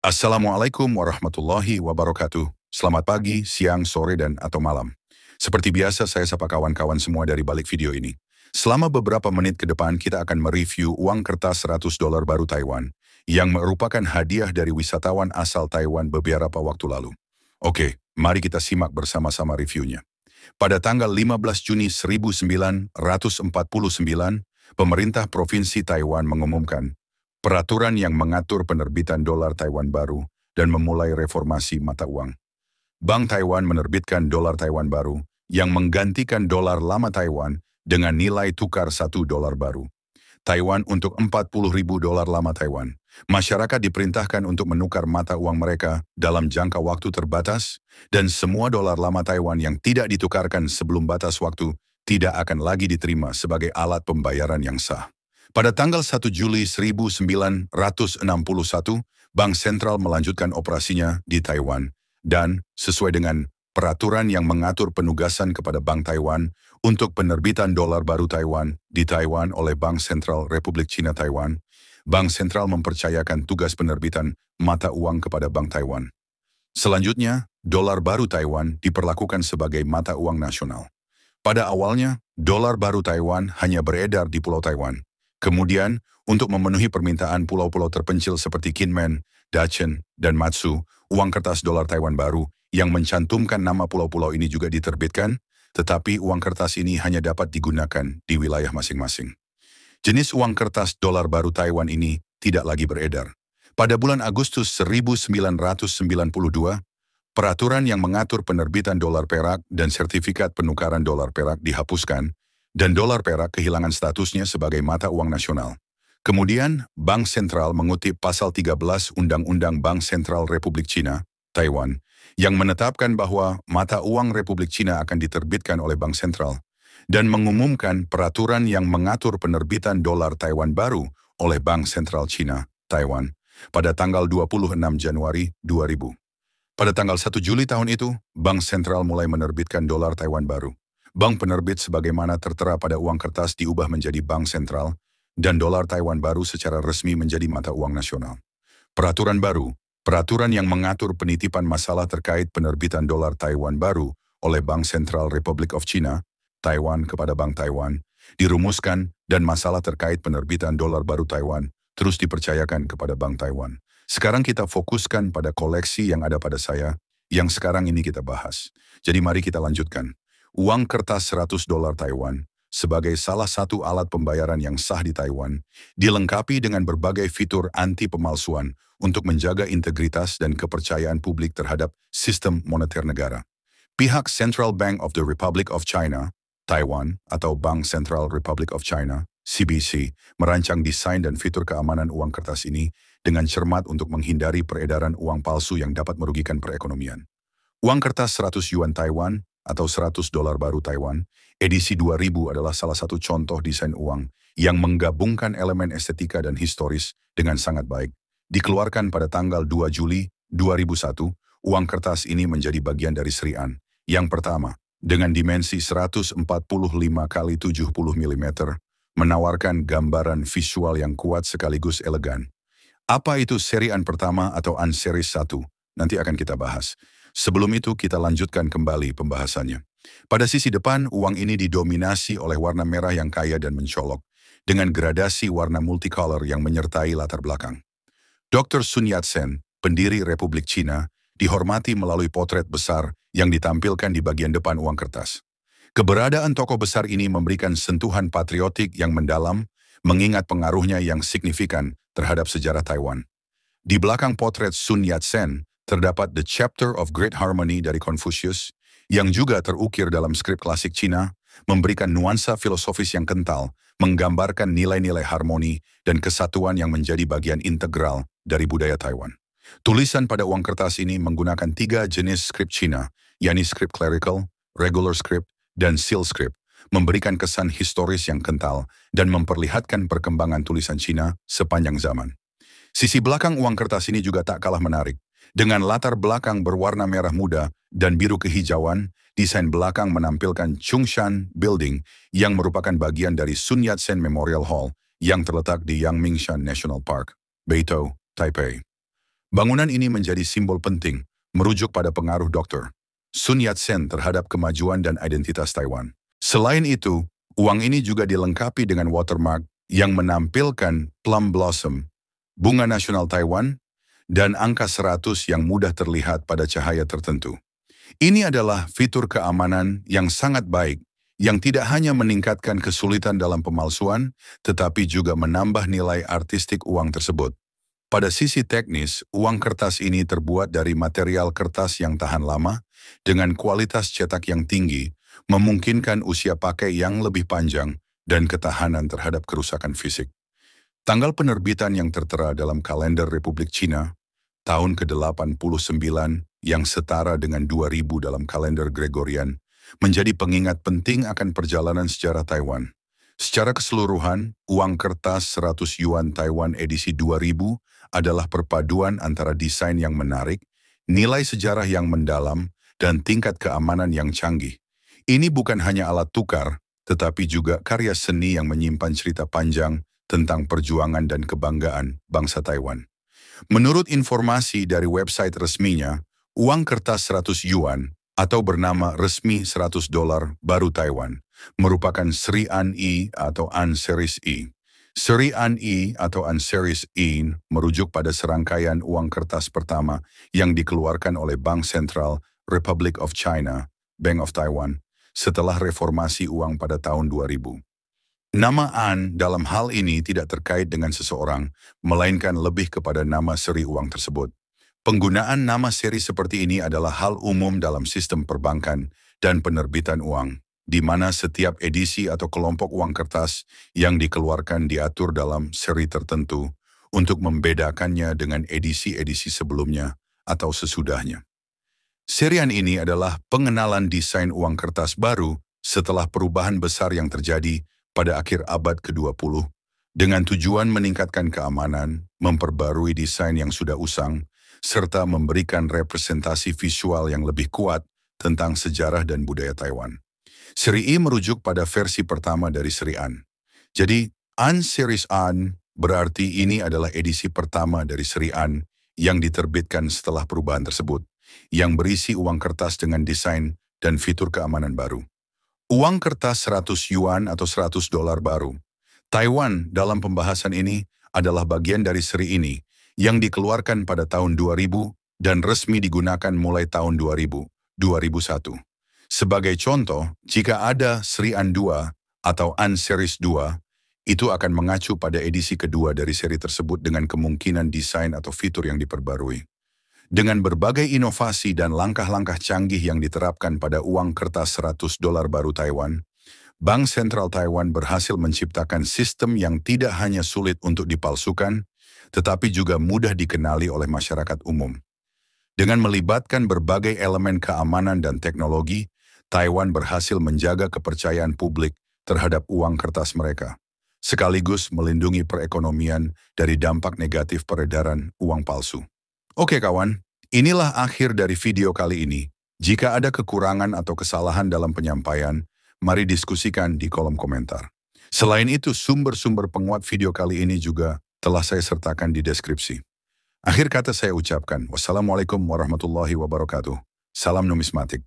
Assalamualaikum warahmatullahi wabarakatuh. Selamat pagi, siang, sore, dan atau malam. Seperti biasa, saya sapa kawan-kawan semua dari balik video ini. Selama beberapa menit ke depan, kita akan mereview uang kertas $100 baru Taiwan, yang merupakan hadiah dari wisatawan asal Taiwan beberapa waktu lalu. Oke, mari kita simak bersama-sama reviewnya. Pada tanggal 15 Juni 1949, pemerintah Provinsi Taiwan mengumumkan peraturan yang mengatur penerbitan dolar Taiwan baru dan memulai reformasi mata uang. Bank Taiwan menerbitkan dolar Taiwan baru yang menggantikan dolar lama Taiwan dengan nilai tukar $1 baru Taiwan untuk 40.000 dolar lama Taiwan. Masyarakat diperintahkan untuk menukar mata uang mereka dalam jangka waktu terbatas dan semua dolar lama Taiwan yang tidak ditukarkan sebelum batas waktu tidak akan lagi diterima sebagai alat pembayaran yang sah. Pada tanggal 1 Juli 1961, Bank Sentral melanjutkan operasinya di Taiwan dan sesuai dengan peraturan yang mengatur penugasan kepada Bank Taiwan untuk penerbitan dolar baru Taiwan di Taiwan oleh Bank Sentral Republik Cina Taiwan, Bank Sentral mempercayakan tugas penerbitan mata uang kepada Bank Taiwan. Selanjutnya, dolar baru Taiwan diperlakukan sebagai mata uang nasional. Pada awalnya, dolar baru Taiwan hanya beredar di Pulau Taiwan. Kemudian, untuk memenuhi permintaan pulau-pulau terpencil seperti Kinmen, Dacen, dan Matsu, uang kertas dolar Taiwan baru yang mencantumkan nama pulau-pulau ini juga diterbitkan, tetapi uang kertas ini hanya dapat digunakan di wilayah masing-masing. Jenis uang kertas dolar baru Taiwan ini tidak lagi beredar. Pada bulan Agustus 1992, peraturan yang mengatur penerbitan dolar perak dan sertifikat penukaran dolar perak dihapuskan, dan dolar perak kehilangan statusnya sebagai mata uang nasional. Kemudian, Bank Sentral mengutip pasal 13 Undang-Undang Bank Sentral Republik Cina, Taiwan, yang menetapkan bahwa mata uang Republik Cina akan diterbitkan oleh Bank Sentral, dan mengumumkan peraturan yang mengatur penerbitan dolar Taiwan baru oleh Bank Sentral Cina, Taiwan, pada tanggal 26 Januari 2000. Pada tanggal 1 Juli tahun itu, Bank Sentral mulai menerbitkan dolar Taiwan baru. Bank penerbit sebagaimana tertera pada uang kertas diubah menjadi Bank Sentral, dan dolar Taiwan baru secara resmi menjadi mata uang nasional. Peraturan baru, peraturan yang mengatur penitipan masalah terkait penerbitan dolar Taiwan baru oleh Bank Sentral Republic of China, Taiwan kepada Bank Taiwan, dirumuskan dan masalah terkait penerbitan dolar baru Taiwan terus dipercayakan kepada Bank Taiwan. Sekarang kita fokuskan pada koleksi yang ada pada saya, yang sekarang ini kita bahas. Jadi mari kita lanjutkan. Uang kertas $100 Taiwan, sebagai salah satu alat pembayaran yang sah di Taiwan, dilengkapi dengan berbagai fitur anti pemalsuan untuk menjaga integritas dan kepercayaan publik terhadap sistem moneter negara. Pihak Central Bank of the Republic of China, Taiwan, atau Bank Central Republic of China, CBC, merancang desain dan fitur keamanan uang kertas ini dengan cermat untuk menghindari peredaran uang palsu yang dapat merugikan perekonomian. Uang kertas 100 yuan Taiwan atau $100 baru Taiwan, edisi 2000 adalah salah satu contoh desain uang yang menggabungkan elemen estetika dan historis dengan sangat baik. Dikeluarkan pada tanggal 2 Juli 2001, uang kertas ini menjadi bagian dari serian. Yang pertama, dengan dimensi 145 x 70 mm, menawarkan gambaran visual yang kuat sekaligus elegan. Apa itu serian pertama atau An-Series 1? Nanti akan kita bahas. Sebelum itu kita lanjutkan kembali pembahasannya. Pada sisi depan, uang ini didominasi oleh warna merah yang kaya dan mencolok, dengan gradasi warna multicolor yang menyertai latar belakang. Dr. Sun Yat-sen, pendiri Republik Cina, dihormati melalui potret besar yang ditampilkan di bagian depan uang kertas. Keberadaan tokoh besar ini memberikan sentuhan patriotik yang mendalam, mengingat pengaruhnya yang signifikan terhadap sejarah Taiwan. Di belakang potret Sun Yat-sen, terdapat The Chapter of Great Harmony dari Confucius, yang juga terukir dalam skrip klasik Cina, memberikan nuansa filosofis yang kental, menggambarkan nilai-nilai harmoni dan kesatuan yang menjadi bagian integral dari budaya Taiwan. Tulisan pada uang kertas ini menggunakan 3 jenis skrip Cina, yakni skrip clerical, regular script, dan seal script, memberikan kesan historis yang kental dan memperlihatkan perkembangan tulisan Cina sepanjang zaman. Sisi belakang uang kertas ini juga tak kalah menarik. Dengan latar belakang berwarna merah muda dan biru kehijauan, desain belakang menampilkan Chungshan Building yang merupakan bagian dari Sun Yat-sen Memorial Hall yang terletak di Yangmingshan National Park, Beitou, Taipei. Bangunan ini menjadi simbol penting, merujuk pada pengaruh Dr. Sun Yat-sen terhadap kemajuan dan identitas Taiwan. Selain itu, uang ini juga dilengkapi dengan watermark yang menampilkan plum blossom, bunga nasional Taiwan, dan angka 100 yang mudah terlihat pada cahaya tertentu. Ini adalah fitur keamanan yang sangat baik, yang tidak hanya meningkatkan kesulitan dalam pemalsuan, tetapi juga menambah nilai artistik uang tersebut. Pada sisi teknis, uang kertas ini terbuat dari material kertas yang tahan lama, dengan kualitas cetak yang tinggi, memungkinkan usia pakai yang lebih panjang dan ketahanan terhadap kerusakan fisik. Tanggal penerbitan yang tertera dalam kalender Republik Cina, tahun ke-89 yang setara dengan 2000 dalam kalender Gregorian, menjadi pengingat penting akan perjalanan sejarah Taiwan. Secara keseluruhan, uang kertas 100 Yuan Taiwan edisi 2000 adalah perpaduan antara desain yang menarik, nilai sejarah yang mendalam, dan tingkat keamanan yang canggih. Ini bukan hanya alat tukar, tetapi juga karya seni yang menyimpan cerita panjang tentang perjuangan dan kebanggaan bangsa Taiwan. Menurut informasi dari website resminya, uang kertas 100 Yuan atau bernama resmi $100 baru Taiwan, merupakan Seri An E atau An Series E. Seri An E atau An Series E merujuk pada serangkaian uang kertas pertama yang dikeluarkan oleh Bank Sentral Republic of China, Bank of Taiwan, setelah reformasi uang pada tahun 2000. Nama An dalam hal ini tidak terkait dengan seseorang, melainkan lebih kepada nama seri uang tersebut. Penggunaan nama seri seperti ini adalah hal umum dalam sistem perbankan dan penerbitan uang, di mana setiap edisi atau kelompok uang kertas yang dikeluarkan diatur dalam seri tertentu untuk membedakannya dengan edisi-edisi sebelumnya atau sesudahnya. Serian ini adalah pengenalan desain uang kertas baru setelah perubahan besar yang terjadi pada akhir abad ke-20, dengan tujuan meningkatkan keamanan, memperbarui desain yang sudah usang, serta memberikan representasi visual yang lebih kuat tentang sejarah dan budaya Taiwan. Seri I merujuk pada versi pertama dari Seri An. Jadi, An Series An berarti ini adalah edisi pertama dari Seri An yang diterbitkan setelah perubahan tersebut, yang berisi uang kertas dengan desain dan fitur keamanan baru. Uang kertas 100 Yuan atau $100 baru. Taiwan dalam pembahasan ini adalah bagian dari seri ini, yang dikeluarkan pada tahun 2000 dan resmi digunakan mulai tahun 2001. Sebagai contoh, jika ada Seri An 2 atau An Series 2, itu akan mengacu pada edisi kedua dari seri tersebut dengan kemungkinan desain atau fitur yang diperbarui. Dengan berbagai inovasi dan langkah-langkah canggih yang diterapkan pada uang kertas $100 baru Taiwan, Bank Sentral Taiwan berhasil menciptakan sistem yang tidak hanya sulit untuk dipalsukan, tetapi juga mudah dikenali oleh masyarakat umum. Dengan melibatkan berbagai elemen keamanan dan teknologi, Taiwan berhasil menjaga kepercayaan publik terhadap uang kertas mereka, sekaligus melindungi perekonomian dari dampak negatif peredaran uang palsu. Oke kawan, inilah akhir dari video kali ini. Jika ada kekurangan atau kesalahan dalam penyampaian, mari diskusikan di kolom komentar. Selain itu, sumber-sumber penguat video kali ini juga telah saya sertakan di deskripsi. Akhir kata saya ucapkan, wassalamualaikum warahmatullahi wabarakatuh. Salam numismatik.